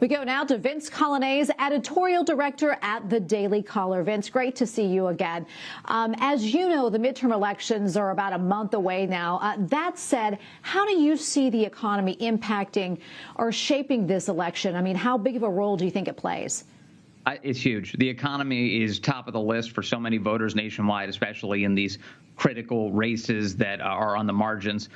We go now to Vince Coglianese, Editorial Director at the Daily Caller. Vince, great to see you again. As you know, the midterm elections are about a month away now. That said, how do you see the economy impacting or shaping this election? I mean, how big of a role do you think it plays? It's huge. The economy is top of the list for so many voters nationwide, especially in these critical races that are on the margins.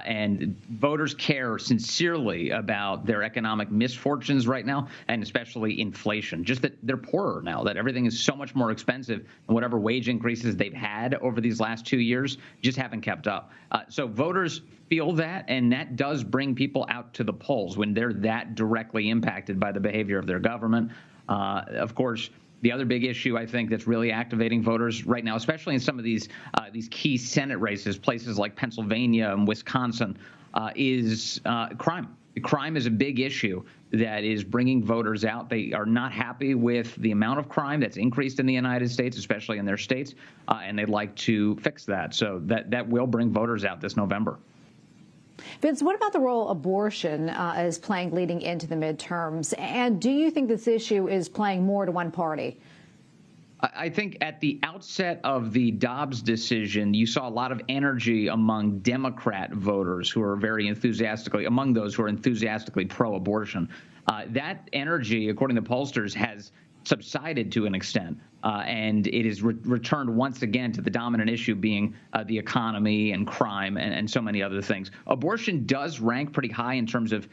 And voters care sincerely about their economic misfortunes right now, and especially inflation. Just that they're poorer now, that everything is so much more expensive, and whatever wage increases they've had over these last 2 years just haven't kept up. So voters feel that, and that does bring people out to the polls when they're that directly impacted by the behavior of their government. Of course, the other big issue I think that's really activating voters right now, especially in some of these key Senate races, places like Pennsylvania and Wisconsin, is crime. Crime is a big issue that is bringing voters out. They are not happy with the amount of crime that's increased in the United States, especially in their states, and they'd like to fix that. So that will bring voters out this November. Vince, what about the role abortion is playing leading into the midterms? And do you think this issue is playing more to one party? I think at the outset of the Dobbs decision, you saw a lot of energy among Democrat voters who are very enthusiastically, among those who are enthusiastically pro-abortion. That energy, according to pollsters, has subsided to an extent, and it is returned once again to the dominant issue being the economy and crime and so many other things. Abortion does rank pretty high in terms of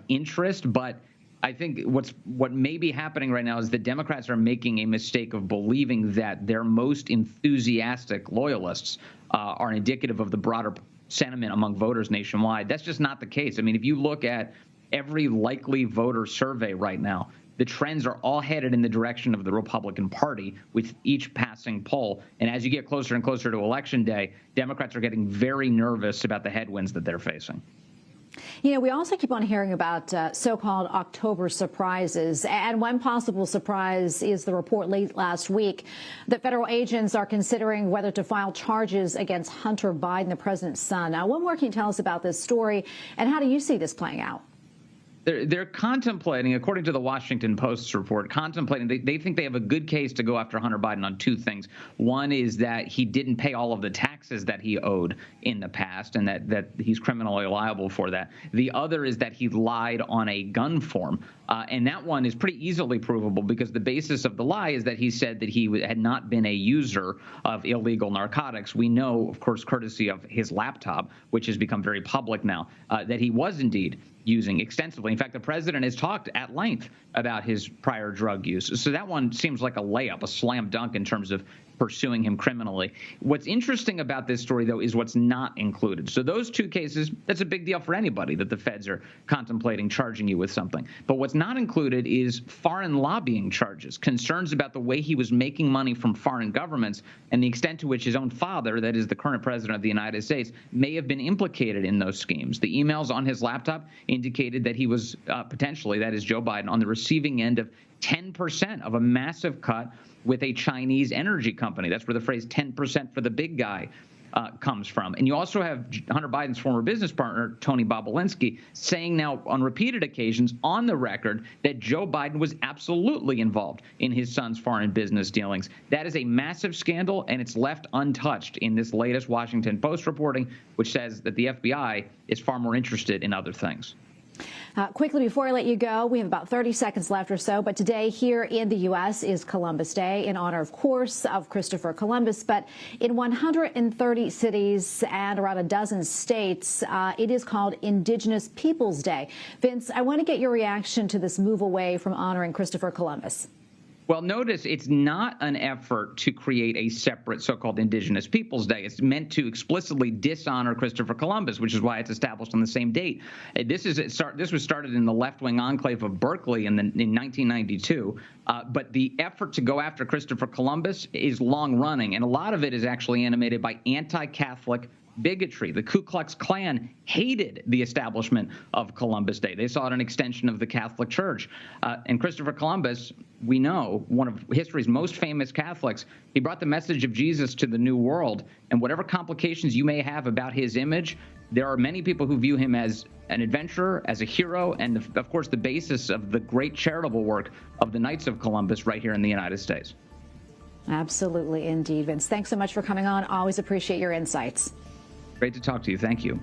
interest, but I think what may be happening right now is the Democrats are making a mistake of believing that their most enthusiastic loyalists are indicative of the broader sentiment among voters nationwide. That's just not the case. I mean, if you look at every likely voter survey right now, the trends are all headed in the direction of the Republican Party with each passing poll. And as you get closer and closer to Election Day, Democrats are getting very nervous about the headwinds that they're facing. You know, we also keep on hearing about so-called October surprises. And one possible surprise is the report late last week that federal agents are considering whether to file charges against Hunter Biden, the president's son. Now, what more can you tell us about this story, and how do you see this playing out? They're contemplating, according to the Washington Post's report, they think they have a good case to go after Hunter Biden on two things. One is that he didn't pay all of the taxes that he owed in the past, and that he's criminally liable for that. The other is that he lied on a gun form, and that one is pretty easily provable because the basis of the lie is that he said that he had not been a user of illegal narcotics. We know, of course, courtesy of his laptop, which has become very public now, that he was indeed using extensively. In fact, the president has talked at length about his prior drug use. So that one seems like a layup, a slam dunk in terms of pursuing him criminally. What's interesting about this story, though, is what's not included. So those two cases, that's a big deal for anybody that the feds are contemplating charging you with something. But what's not included is foreign lobbying charges, concerns about the way he was making money from foreign governments and the extent to which his own father, that is the current president of the United States, may have been implicated in those schemes. The emails on his laptop indicated that he was potentially, that is Joe Biden, on the receiving end of 10% of a massive cut with a Chinese energy company. That's where the phrase 10% for the big guy comes from. And you also have Hunter Biden's former business partner, Tony Bobulinski, saying now on repeated occasions on the record that Joe Biden was absolutely involved in his son's foreign business dealings. That is a massive scandal, and it's left untouched in this latest Washington Post reporting, which says that the FBI is far more interested in other things. Quickly, before I let you go, we have about 30 seconds left or so. But today here in the U.S. is Columbus Day in honor, of course, of Christopher Columbus. But in 130 cities and around a dozen states, it is called Indigenous Peoples Day. Vince, I want to get your reaction to this move away from honoring Christopher Columbus. Well, notice it's not an effort to create a separate so-called Indigenous Peoples Day. It's meant to explicitly dishonor Christopher Columbus, which is why it's established on the same date. This was started in the left-wing enclave of Berkeley in 1992, but the effort to go after Christopher Columbus is long-running, and a lot of it is actually animated by anti-Catholic bigotry. The Ku Klux Klan hated the establishment of Columbus Day. They saw it an extension of the Catholic Church. And Christopher Columbus, we know, one of history's most famous Catholics, he brought the message of Jesus to the New World. And whatever complications you may have about his image, there are many people who view him as an adventurer, as a hero, and of course the basis of the great charitable work of the Knights of Columbus right here in the United States. Absolutely, indeed. Vince, thanks so much for coming on. Always appreciate your insights. Great to talk to you. Thank you.